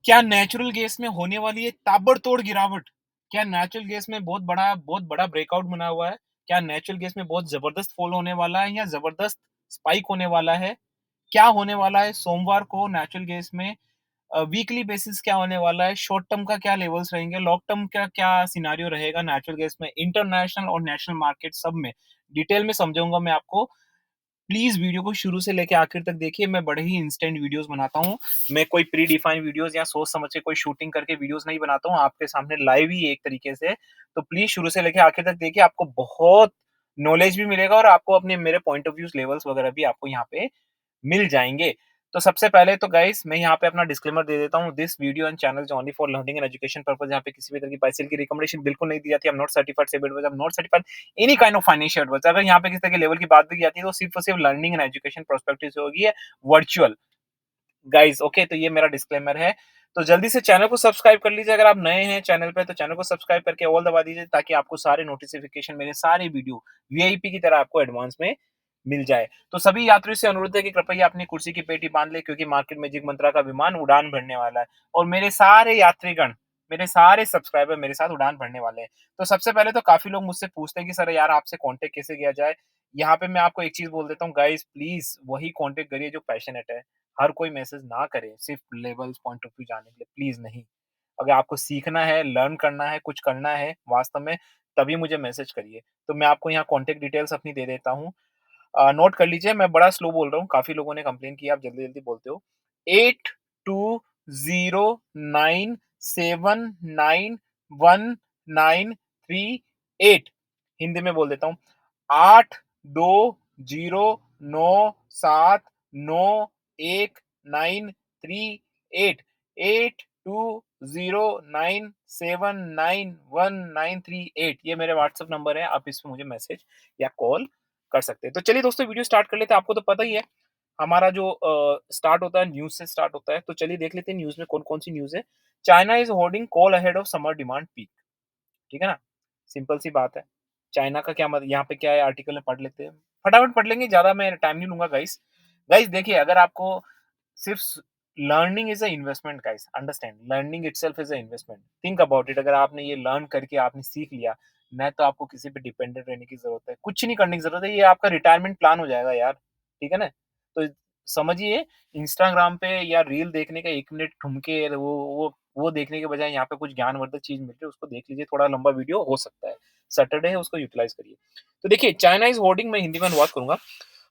क्या natural gas में होने वाली है ताबड़तोड़ गिरावट? क्या नेचुरल गैस में बहुत बड़ा ब्रेकआउट बना हुआ है? क्या नेचुरल गैस में बहुत ज़बरदस्त फ़ॉल होने वाला है या ज़बरदस्त स्पाइक होने वाला है? क्या होने वाला है सोमवार को नेचुरल गैस में? वीकली बेसिस क्या होने वाला है? शॉर्ट टर्म का क्या लेवल्स रहेंगे? लॉन्ग टर्म का क्या सिनेरियो रहेगा नेचुरल गैस में? इंटरनेशनल और नेशनल मार्केट सब में डिटेल में समझाऊँगा मैं आपको। प्लीज़ वीडियो को शुरू से लेके आखिर तक देखिए, मैं बड़े ही इंस्टेंट वीडियोज़ बनाता हूँ। मैं कोई प्री डिफाइंड वीडियोज़ या सोच समझ के कोई शूटिंग करके वीडियोज़ नहीं बनाता हूँ, आपके सामने लाइव ही एक तरीके से। तो प्लीज़ शुरू से लेके आखिर तक देखिए, आपको बहुत नॉलेज भी मिलेगा और आपको अपने मेरे पॉइंट ऑफ व्यूज़ लेवल्स वगैरह भी आपको यहाँ पे मिल जाएँगे। तो सबसे पहले तो गाइस मैं यहाँ पे अपना डिस्क्लेमर दे देता हूँ, this video and channel is only for learning and education purpose. यहाँ पे किसी भी तरह की बाय सेल की रिकमेंडेशन बिल्कुल नहीं दी जाती है। I am not certified SEBI advisor, I am not certified any kind of financial advice. अगर यहाँ पे किसी तरह के लेवल की बात भी की जाती है तो सिर्फ और सिर्फ लर्निंग एंड एजुकेशन पर्सपेक्टिव से होगी, है वर्चुअल। गाइस ओके, तो ये मेरा डिस्क्लेमर है। तो जल्दी से चैनल को सब्सक्राइब कर लीजिए, अगर आप नए हैं चैनल पे तो चैनल को सब्सक्राइब करके ऑल दबा दीजिए ताकि आपको सारे नोटिफिकेशन मेरे सारे वीडियो वीआईपी की तरह आपको एडवांस में मिल जाए। तो सभी यात्रियों से अनुरोध है कि कृपया अपनी कुर्सी की पेटी बांध ले, क्योंकि मार्केट मैजिक मंत्रा का विमान उड़ान भरने वाला है और मेरे सारे यात्रीगण, मेरे सारे सब्सक्राइबर मेरे साथ उड़ान भरने वाले हैं। तो सबसे पहले तो काफी लोग मुझसे पूछते हैं कि सर यार आपसे कांटेक्ट कैसे किया जाए। यहाँ पे मैं आपको एक चीज बोल देता हूँ गाइस, प्लीज वही कांटेक्ट करिए जो पैशनेट है। हर कोई मैसेज ना करे सिर्फ लेवल्स पॉइंट ऑफ व्यू जानने के लिए, प्लीज नहीं। अगर आपको सीखना है, लर्न करना है, कुछ करना है वास्तव में, तभी मुझे मैसेज करिए। तो मैं आपको यहाँ कॉन्टेक्ट डिटेल्स अपनी दे देता हूँ। नोट कर लीजिए, मैं बड़ा स्लो बोल रहा हूँ, काफ़ी लोगों ने कंप्लेन की आप जल्दी-जल्दी बोलते हो। 8209719138 हिंदी में बोल देता हूँ। 8209719138 8209719138 ये मेरे व्हाट्सएप नंबर है, आप इस पे मुझे मैसेज या कॉल कर सकते हैं। तो चलिए दोस्तों वीडियो स्टार्ट कर लेते हैं। आपको तो पता ही है हमारा जो स्टार्ट होता है न्यूज़ से स्टार्ट होता है। तो चलिए देख लेते हैं न्यूज़ में कौन-कौन सी न्यूज़ है। China is hoarding coal ahead of summer demand peak. ठीक है ना? सिंपल सी बात है। चाइना का क्या मत यहाँ पे क्या है आर्टिकल में पढ़ लेते हैं। फटाफट पढ़ लेंगे, ज़्यादा मैं टाइम नहीं लूँगा गाइस। गाइस देखिए, अगर आपको सिर्फ learning is a investment guys, understand learning itself is a investment. Think about it, अगर आपने ये लर्न करके आपने सीख लिया, ना तो आपको किसी पे डिपेंडेंट रहने की ज़रूरत है, कुछ नहीं करने की ज़रूरत है, ये आपका रिटायरमेंट प्लान हो जाएगा यार, ठीक है ना? तो समझिए, इंस्टाग्राम पे या रील देखने का 1 मिनट ठुमके वो देखने के बजाय यहाँ पे कुछ ज्ञानवर्धक चीज़ मिल रही है, उसको देख लीजिए, थोड़ा लंबा वीडियो हो सकता है। सैटरडे है, उसको यूटिलाइज़ करिए। तो देखिए, चाइना इज़ होर्डिंग, मैं हिंदी में अनुवाद करूँगा।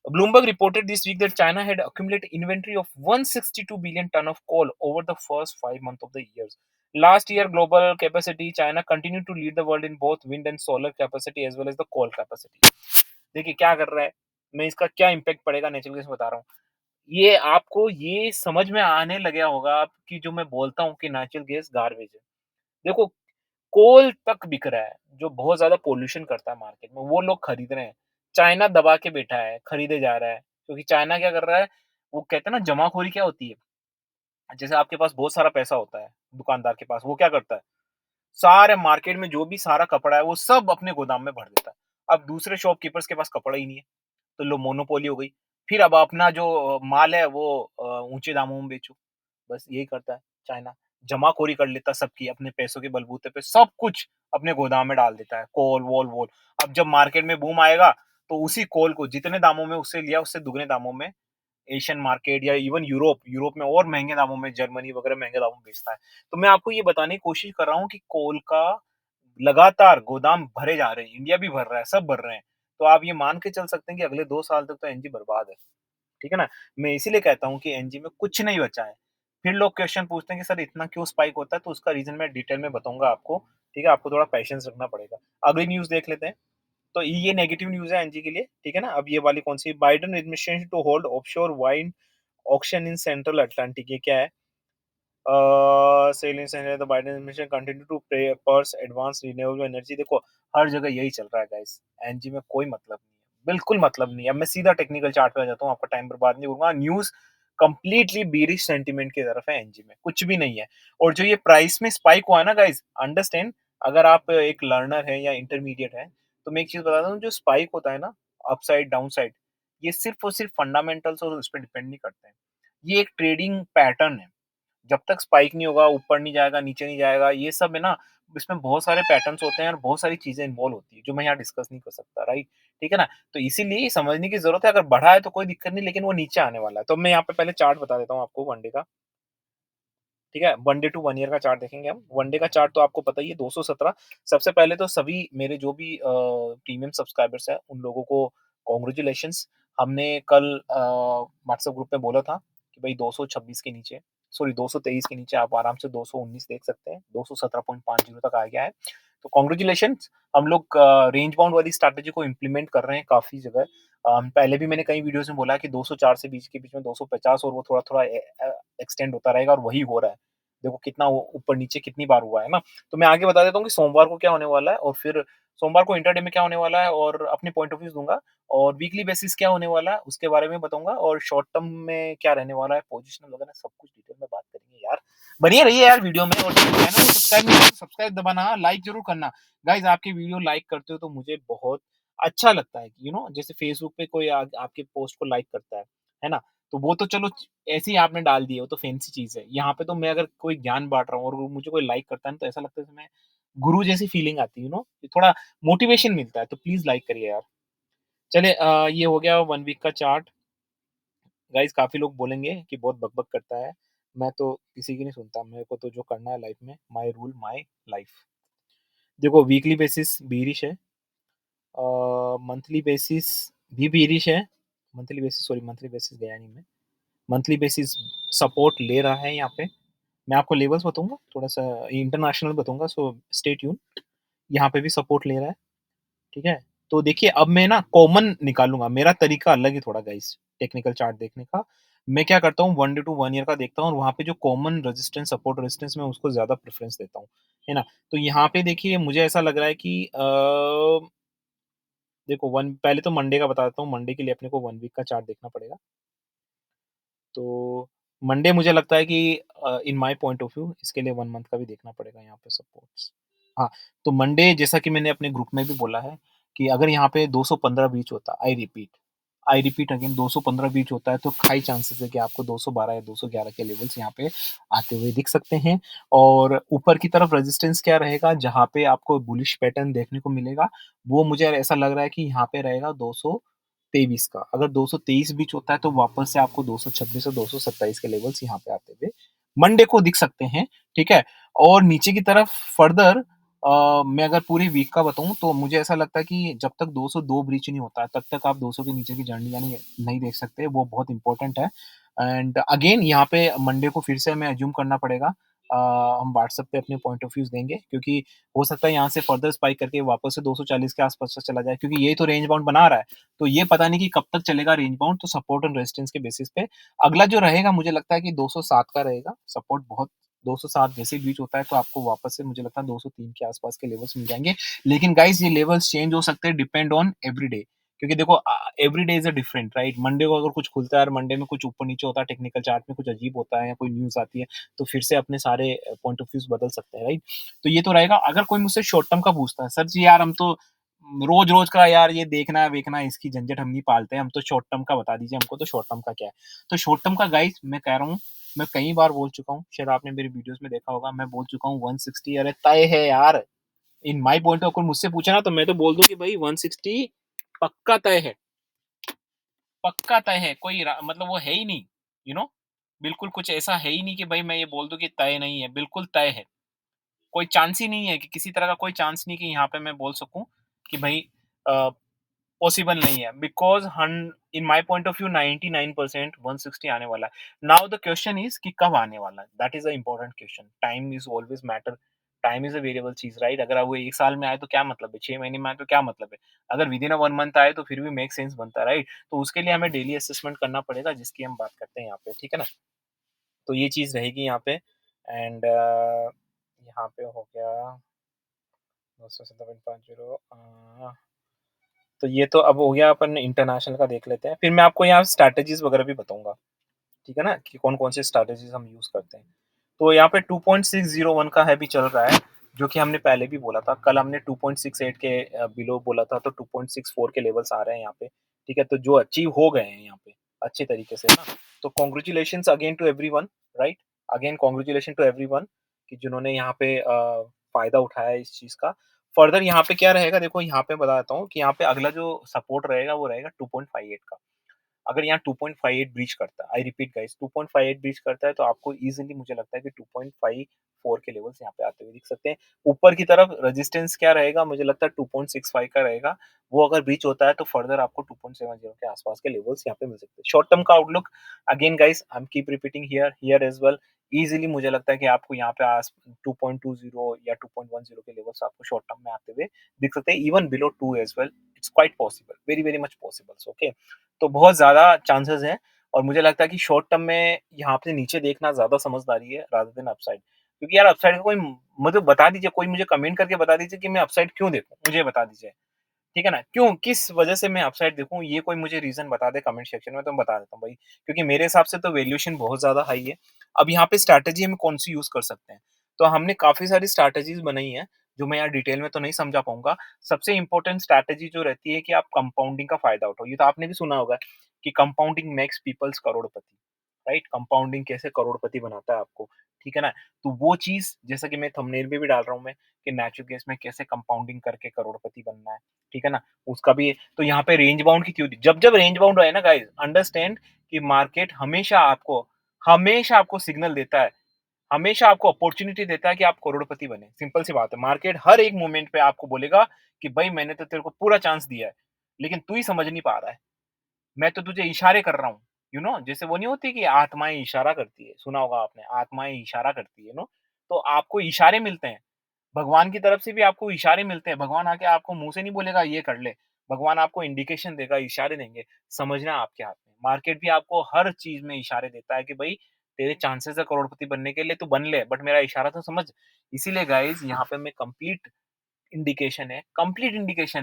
Bloomberg reported this week that China had accumulated inventory of 162 billion ton of coal over the first 5 months of the year. Last year, global capacity, China continued to lead the world in both wind and solar capacity as well as the coal capacity. देखिए क्या कर रहा है, मैं इसका क्या impact पड़ेगा natural gas बता रहा हूँ। ये आपको ये समझ में आने लगा होगा आप कि जो मैं बोलता हूँ कि नेचुरल गैस गार्बेज है। देखो, कोल तक बिक रहा है, जो बहुत ज़्यादा पॉल्यूशन करता है मार्केट में, वो लोग खरीद रहे हैं। चाइना दबा के बैठा है, खरीदे जा रहा है, क्योंकि चाइना क्या कर रहा है, वो कहते हैं ना जमाखोरी क्या होती है? जैसे आपके पास बहुत सारा पैसा होता है, दुकानदार के पास, वो क्या करता है? सारे मार्केट में जो भी सारा कपड़ा है, वो सब अपने गोदाम में भर देता है। अब दूसरे शॉपकीपर्स के पास कपड़ा ही नहीं है, तो लो मोनोपोली हो गई। फिर अब अपना जो माल है वो ऊँचे दामों में बेचो। बस यही करता है चाइना। जमाखोरी कर लेता है सबकी अपने पैसों के बलबूते पे, सब कुछ अपने गोदाम में डाल देता है, कोल-वोल-वोल। अब जब मार्केट में बूम आएगा, तो उसी कोल को जितने दामों में उससे लिया, उससे दुगने दामों में एशियन मार्केट या इवन यूरोप में और महँगे दामों में, जर्मनी वगैरह महँगे दामों में बेचता है। तो मैं आपको ये बताने की कोशिश कर रहा हूँ कि कोल का लगातार गोदाम भरे जा रहे हैं, इंडिया भी भर रहा है, सब भर रहे हैं। तो आप ये मान के चल सकते हैं कि अगले 2 साल तक तो एनजी बर्बाद है। ठीक है ना? मैं इसीलिए कहता हूँ कि एनजी में कुछ नहीं बचा है। फिर लोग क्वेश्चन पूछते हैं कि सर इतना क्यों स्पाइक होता है? तो उसका रीज़न मैं डिटेल में बताऊँगा आपको, ठीक है? आपको थोड़ा पेशेंस रखना पड़ेगा। अगली न्यूज़ देख लेते हैं। तो ये नेगेटिव न्यूज़ है एनजी के लिए, ठीक है ना? अब ये वाली कौन-सी, Biden administration to hold offshore wind auction in central Atlantic, ये क्या है? Selling and the Biden administration continue to pursue advance renewable energy. देखो, हर जगह यही चल रहा है गाइस। एनजी में कोई मतलब नहीं है, बिल्कुल मतलब नहीं है। अब मैं सीधा टेक्निकल चार्ट पे आ जाता हूँ, आपका टाइम बर्बाद नहीं करूँगा। न्यूज़ कंप्लीटली बेयरिश सेंटीमेंट की तरफ है एनजी में, कुछ भी नहीं है। और जो ये प्राइस में स्पाइक हुआ है ना गाइस, अंडरस्टैंड, अगर आप एक लर्नर है या इंटरमीडिएट है, तो मैं एक चीज़ बताता हूँ, जो स्पाइक होता है ना, अपसाइड, डाउनसाइड, ये सिर्फ़ और सिर्फ़ फंडामेंटल्स और उस पे डिपेंड नहीं करते हैं। ये एक ट्रेडिंग पैटर्न है। जब तक स्पाइक नहीं होगा, ऊपर नहीं जाएगा, नीचे नहीं जाएगा, ये सब है ना, इसमें बहुत सारे पैटर्न्स होते हैं और बहुत सारी चीज़ें इन्वॉल्व होती हैं, जो मैं यहाँ डिस्कस नहीं कर सकता, राइट? ठीक है ना? तो इसीलिए समझने की ज़रूरत है, अगर बढ़ा है तो कोई दिक्कत नहीं, लेकिन वो नीचे आने वाला है। तो मैं यहाँ पे पहले चार्ट बता देता हूँ आपको वनडे का, ठीक है? वनडे टू 1 ईयर का चार्ट देखेंगे हम। वनडे का चार्ट तो आपको पता ही है 217। सबसे पहले तो सभी मेरे जो भी प्रीमियम सब्सक्राइबर्स हैं, उन लोगों को कांग्रेचुलेशंस। हमने कल व्हाट्सएप ग्रुप में बोला था कि भाई 226 के नीचे, सॉरी 223 के नीचे आप आराम से 219 देख सकते हैं। 217.50 तक आ गया है। तो कांग्रेचुलेशंस। हम लोग रेंज बाउंड वाली स्ट्रैटेजी को इम्प्लीमेंट कर रहे हैं काफ़ी जगह। पहले भी मैंने कई वीडियोज़ में बोला है कि 204 से बीच के बीच में 250 और वो थोड़ा-थोड़ा एक्सटेंड होता रहेगा और वही हो रहा है। देखो कितना ऊपर-नीचे कितनी बार हुआ है ना? तो मैं आगे बता देता हूँ कि सोमवार को क्या होने वाला है और फिर सोमवार को इंट्राडे में क्या होने वाला है और अपने पॉइंट ऑफ व्यूज़ दूँगा और वीकली बेसिस क्या होने वाला है, उसके बारे में बताऊँगा और शॉर्ट टर्म में क्या रहने वाला है, पोजिशनल वगैरह सब कुछ डिटेल में बात करेंगे यार। बनिए रहिए यार वीडियो में और चैनल को सब्सक्राइब नहीं किया तो सब्सक्राइब दबाना, लाइक ज़रूर करना। गाइज़ आपकी वीडियो लाइक करते हो तो मुझे बहुत अच्छा लगता है, जैसे फेसबुक पे कोई आपके पोस्ट को लाइक करता है ना? तो वो तो चलो ऐसे ही आपने डाल दिए, वो तो फैंसी चीज़ है। यहाँ पे तो मैं अगर कोई ज्ञान बाँट रहा हूँ और वो मुझे कोई लाइक करता है ना, तो ऐसा लगता है जैसे मैं गुरु जैसी फीलिंग आती है, थोड़ा मोटिवेशन मिलता है, तो प्लीज़ लाइक करिए यार। चलिए ये हो गया 1 वीक का चार्ट। गाइज़ काफ़ी लोग बोलेंगे कि बहुत बक-बक करता है। मैं तो किसी की नहीं सुनता, मेरे को तो जो करना है लाइफ़ में, माई रूल माई लाइफ़। देखो वीकली बेसिस बेयरिश है, मंथली बेसिस भी बेयरिश है। मंथली बेसिस गया नहीं मैं। मंथली बेसिस सपोर्ट ले रहा है यहाँ पे। मैं आपको लेवल्स बताऊँगा, थोड़ा-सा इंटरनेशनल बताऊँगा, सो स्टे ट्यून्ड। यहाँ पे भी सपोर्ट ले रहा है, ठीक है? तो देखिए अब मैं ना कॉमन निकालूँगा, मेरा तरीका अलग है थोड़ा गाइस टेक्निकल चार्ट देखने का। मैं क्या करता हूँ 1 डे टू 1 ईयर का देखता हूँ और वहाँ पे जो कॉमन रेजिस्टेंस, सपोर्ट रेजिस्टेंस मैं उसको ज़्यादा प्रेफ़रेंस देता हूँ, है ना? तो यहाँ पे देखिए मुझे ऐसा लग रहा है कि देखो वन पहले तो मंडे का बता देता हूँ, मंडे के लिए अपने को 1 वीक का चार्ट देखना पड़ेगा। तो मंडे मुझे लगता है कि in my point of view इसके लिए 1 मंथ का भी देखना पड़ेगा यहाँ पे सपोर्ट्स। हाँ, तो मंडे जैसा कि मैंने अपने ग्रुप में भी बोला है कि अगर यहाँ पे 215 बीच होता, आई रिपीट अगेन 215 बीच होता है तो हाई चांसेस है कि आपको 212 या 211 के लेवल्स यहाँ पे आते हुए दिख सकते हैं। और ऊपर की तरफ रेजिस्टेंस क्या रहेगा जहाँ पे आपको बुलिश पैटर्न देखने को मिलेगा, वो मुझे ऐसा लग रहा है कि यहाँ पे रहेगा 223 का। अगर 223 बीच होता है तो वापस से आपको 226 और 227 के लेवल्स यहाँ पे आते हुए मंडे को दिख सकते हैं, ठीक है? और नीचे की तरफ फर्दर मैं अगर पूरी वीक का बताऊँ तो मुझे ऐसा लगता है कि जब तक 202 ब्रीच नहीं होता है, तब तक आप 200 के नीचे की जर्नी यानी नहीं देख सकते, वो बहुत इंपॉर्टेंट है। एंड अगेन यहाँ पे मंडे को फिर से हमें अज़्यूम करना पड़ेगा। हम व्हाट्सएप पे अपने पॉइंट ऑफ व्यूज़ देंगे क्योंकि हो सकता है यहाँ से फर्दर स्पाइक करके वापस से 240 के आस-पास से चला जाए क्योंकि ये तो रेंज बाउंड बना रहा है। तो ये पता नहीं कि कब तक चलेगा रेंज बाउंड, तो सपोर्ट एंड रेजिस्टेंस के बेसिस पे अगला जो रहेगा मुझे लगता है कि 207 का रहेगा सपोर्ट। बहुत 207 जैसे ही बीच होता है तो आपको वापस से मुझे लगता है 203 के आसपास के लेवल्स मिल जाएँगे। लेकिन गाइस ये लेवल्स चेंज हो सकते हैं डिपेंड ऑन एवरी डे, क्योंकि देखो every day is a different, right? Monday को अगर कुछ खुलता है और मंडे में कुछ ऊपर-नीचे होता है, टेक्निकल चार्ट में कुछ अजीब होता है या कोई न्यूज़ आती है, तो फिर से अपने सारे पॉइंट ऑफ व्यूज़ बदल सकते हैं, राइट? तो ये तो रहेगा। अगर कोई मुझसे शॉर्ट टर्म का पूछता है, "सर जी यार हम तो रोज-रोज का यार ये देखना-वेखना इसकी झंझट हम नहीं पालते हैं, हम तो शॉर्ट टर्म का बता दीजिए हमको तो शॉर्ट टर्म का क्या है?" तो शॉर्ट टर्म का गाइस मैं कह रहा हूँ, मैं कई बार बोल चुका हूँ, शायद आपने मेरी वीडियोज़ में देखा होगा, मैं बोल चुका हूँ 160 अरे तय है यार। इन माय पॉइंट ऑफ कोई मुझसे पूछे ना तो मैं तो बोल दूँ कि भाई 160 पक्का तय है, पक्का तय है, कोई मतलब वो है ही नहीं, यू नो बिल्कुल कुछ ऐसा है ही नहीं कि भाई मैं ये बोल दूँ कि तय नहीं है, बिल्कुल तय है। कोई चांस ही नहीं है कि किसी तरह का कोई चांस नहीं कि यहाँ पे मैं बोल सकूँ कि भाई अ, पॉसिबल नहीं है बिकॉज़ हन in my point of view 99% 160 आने वाला है। नाउ द क्वेश्चन इज़ कि कब आने वाला है? That is the important question. Time is always matter. Time is a variable cheese, right? अगर अब वो 1 साल में आए तो क्या मतलब है? 6 महीने में आए तो क्या मतलब है? अगर विदिन अ 1 मंथ आए तो फिर भी मेक सेंस बनता है, राइट? तो उसके लिए हमें डेली असेसमेंट करना पड़ेगा जिसकी हम बात करते हैं यहाँ पे, ठीक है ना? तो ये चीज़ रहेगी यहाँ पे एंड यहाँ पे हो गया 217.50 तो ये तो अब हो गया अपन इंटरनेशनल का देख लेते हैं। फिर मैं आपको यहाँ स्ट्रैटेजीज़ वगैरह भी बताऊँगा, ठीक है ना? कि कौन-कौन से स्ट्रैटेजीज़ हम यूज़ करते हैं। तो यहाँ पे 2.601 का है भी चल रहा है, जो कि हमने पहले भी बोला था। कल हमने 2.68 के बिलो बोला था, तो 2.64 के लेवल्स आ रहे हैं यहाँ पे, ठीक है? तो जो अचीव हो गए हैं यहाँ पे, अच्छे तरीके से ना। तो congratulations again to everyone, right? Again congratulation to everyone कि जिन्होंने यहाँ पे फ़ायदा उठाया है इस चीज़ का। फर्दर यहाँ पे क्या रहेगा देखो यहाँ पे बता देता हूँ कि यहाँ पे अगला जो सपोर्ट रहेगा वो रहेगा 2.58 का। अगर यहाँ 2.58 ब्रीच करता है, आई रिपीट गाइस 2.58 ब्रीच करता है तो आपको ईज़िली मुझे लगता है कि 2.54 के लेवल्स यहाँ पे आते हुए दिख सकते हैं। ऊपर की तरफ रेजिस्टेंस क्या रहेगा मुझे लगता है 2.65 का रहेगा। वो अगर ब्रीच होता है तो फर्दर आपको 2.70 के आसपास के लेवल्स यहाँ पे मिल सकते हैं। शॉर्ट टर्म का outlook again guys I am keep repeating here as well easily मुझे लगता है कि आपको यहाँ पे 2.20 या 2.10 के लेवल्स आपको शॉर्ट टर्म में आते हुए दिख सकते हैं। Even below 2 as well it's quite possible, very very much possible okay. तो बहुत ज़्यादा चांसेस हैं और मुझे लगता है कि शॉर्ट टर्म में यहाँ पे नीचे देखना ज़्यादा समझदारी है रादर देन अपसाइड। क्योंकि यार अपसाइड का कोई मुझे बता दीजिए, कोई मुझे कमेंट करके बता दीजिए कि मैं अपसाइड क्यों देखूँ? मुझे बता दीजिए, ठीक है ना? क्यों? किस वजह से मैं अपसाइड देखूँ? ये कोई मुझे रीज़न बता दे कमेंट सेक्शन में तो मैं बता देता हूँ भाई। क्योंकि मेरे हिसाब से तो वैल्यूएशन बहुत ज़्यादा हाई है। अब यहाँ पे स्ट्रैटेजी हम कौन-सी यूज़ कर सकते हैं? तो हमने काफ़ी सारी स्ट्रैटेजीज़ बनाई हैं, जो मैं यहाँ डिटेल में तो नहीं समझा पाऊँगा। सबसे इम्पोर्टेंट स्ट्रैटेजी जो रहती है कि आप कंपाउंडिंग का फ़ायदा उठाओ। ये तो आपने भी सुना होगा कि कंपाउंडिंग मेक्स पीपल्स करोड़पति, राइट? कंपाउंडिंग कैसे करोड़पति बनाता है आपको, ठीक है ना? तो वो चीज़ जैसा कि मैं थंबनेल में भी डाल रहा हूँ मैं कि नेचुरल गैस में कैसे कंपाउंडिंग करके करोड़पति बनना है, ठीक है ना? उसका भी तो यहाँ पे रेंज बाउंड की थ्योरी जब-जब रेंज बाउंड है ना गाइस अंडरस्टैंड कि मार्केट हमेशा आपको सिग्नल देता है, हमेशा आपको अपॉर्च्युनिटी देता है कि आप करोड़पति बने। सिंपल सी बात है। मार्केट हर एक मोमेंट पे आपको बोलेगा कि भाई मैंने तो तेरे को पूरा चांस दिया है, लेकिन तू ही समझ नहीं पा रहा है। मैं तो तुझे इशारे कर रहा हूँ, जैसे वो नहीं होती कि आत्माएँ इशारा करती है, सुना होगा आपने, आत्माएँ इशारा करती है, तो आपको इशारे मिलते हैं। भगवान की तरफ से भी आपको इशारे मिलते हैं, भगवान आके आपको मुँह से नहीं बोलेगा ये कर ले, भगवान आपको इंडिकेशन देगा, इशारे देंगे, समझना आपके हाथ में। मार्केट भी आपको हर चीज़ में इशारे देता है कि भई तेरे चांसेस है करोड़पति बनने के लिए तू बन ले, बट मेरा इशारा तो समझ। इसीलिए गाइज़ यहाँ पे मैं कंप्लीट इंडिकेशन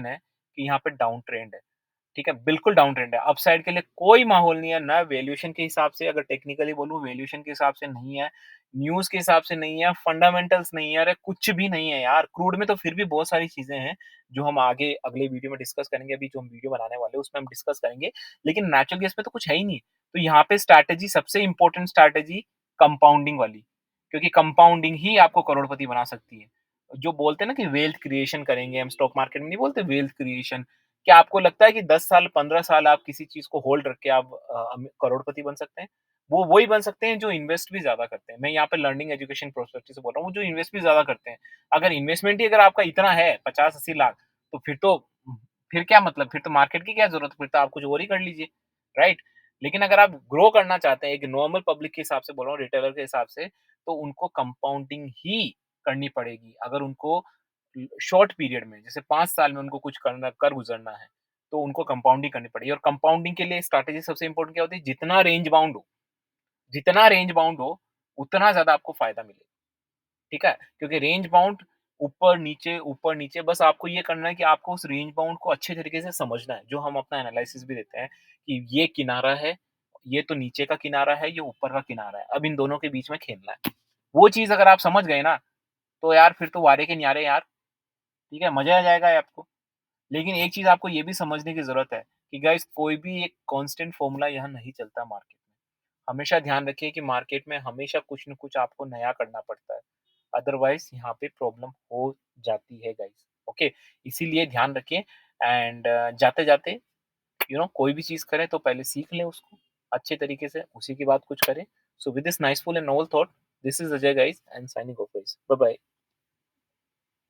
है कि यहाँ पे डाउन ट्रेंड है। ठीक है, बिल्कुल डाउन ट्रेंड है। अपसाइड के लिए कोई माहौल नहीं है, ना वैल्यूएशन के हिसाब से अगर टेक्निकली बोलूँ वैल्यूएशन के हिसाब से नहीं है, न्यूज़ के हिसाब से नहीं है, फंडामेंटल्स नहीं है, अरे कुछ भी नहीं है यार। क्रूड में तो फिर भी बहुत सारी चीज़ें हैं, जो हम आगे अगले वीडियो में डिस्कस करेंगे। अभी जो हम वीडियो बनाने वाले हैं उसमें हम डिस्कस करेंगे, लेकिन नेचुरल गैस में तो कुछ है ही नहीं। तो यहाँ पे स्ट्रैटेजी सबसे इम्पोर्टेंट स्ट्रैटेजी कंपाउंडिंग वाली, क्योंकि कंपाउंडिंग ही आपको करोड़पति बना सकती है। जो बोलते हैं ना कि वेल्थ क्रिएशन करेंगे हम स्टॉक मार्केट में नहीं बोलते वेल्थ क्रिएशन। क्या आपको लगता है कि 10 साल, 15 साल आप किसी चीज़ को होल्ड रख के आप करोड़पति बन सकते हैं? वो वही बन सकते हैं जो इन्वेस्ट भी ज़्यादा करते हैं। मैं यहाँ पे लर्निंग एजुकेशन पर्सपेक्टिव से बोल रहा हूँ, वो जो इन्वेस्ट भी ज़्यादा करते हैं। अगर इन्वेस्टमेंट ही अगर आपका इतना है 50-80 लाख, तो फिर क्या मतलब? फिर तो मार्केट की क्या ज़रूरत? फिर तो आप कुछ और ही कर लीजिए, राइट? लेकिन अगर आप ग्रो करना चाहते हैं, एक नॉर्मल पब्लिक के हिसाब से बोल रहा हूँ, रिटेलर के हिसाब से, तो उनको कंपाउंडिंग ही करनी पड़ेगी। अगर उनको शॉर्ट पीरियड में जैसे 5 साल में उनको कुछ करना कर गुज़रना है, तो उनको कंपाउंडिंग करनी पड़ेगी और कंपाउंडिंग के लिए स्ट्रैटेजी सबसे इम्पोर्टेंट क्या होती है? जितना रेंज बाउंड हो, उतना ज़्यादा आपको फ़ायदा मिलेगा, ठीक है? क्योंकि रेंज बाउंड ऊपर नीचे बस आपको ये करना है कि आपको उस रेंज बाउंड को अच्छे तरीके से समझना है, जो हम अपना एनालिसिस भी देते हैं कि ये किनारा है, ये तो नीचे का किनारा है, ये ऊपर का किनारा है, अब इन दोनों के बीच में खेलना है। वो चीज़ अगर आप समझ गए ना, तो यार फिर तो वारे के न्यारे यार, ठीक है? मज़ा आ जाएगा आपको। लेकिन एक चीज़ आपको ये भी समझने की ज़रूरत है कि गाइस कोई भी एक कांस्टेंट फ़ॉर्मूला यहाँ नहीं चलता मार्केट में। हमेशा ध्यान रखिए कि मार्केट में हमेशा कुछ न कुछ आपको नया करना पड़ता है। अदरवाइज़ यहाँ पे प्रॉब्लम हो जाती है गाइस, ओके? इसीलिए ध्यान रखिए एंड जाते-जाते कोई भी चीज़ करें तो पहले सीख लें उसको अच्छे तरीके से, उसी के बाद कुछ करें। So with this niceful and noble thought, this is Ajay guys and signing off guys. Bye bye.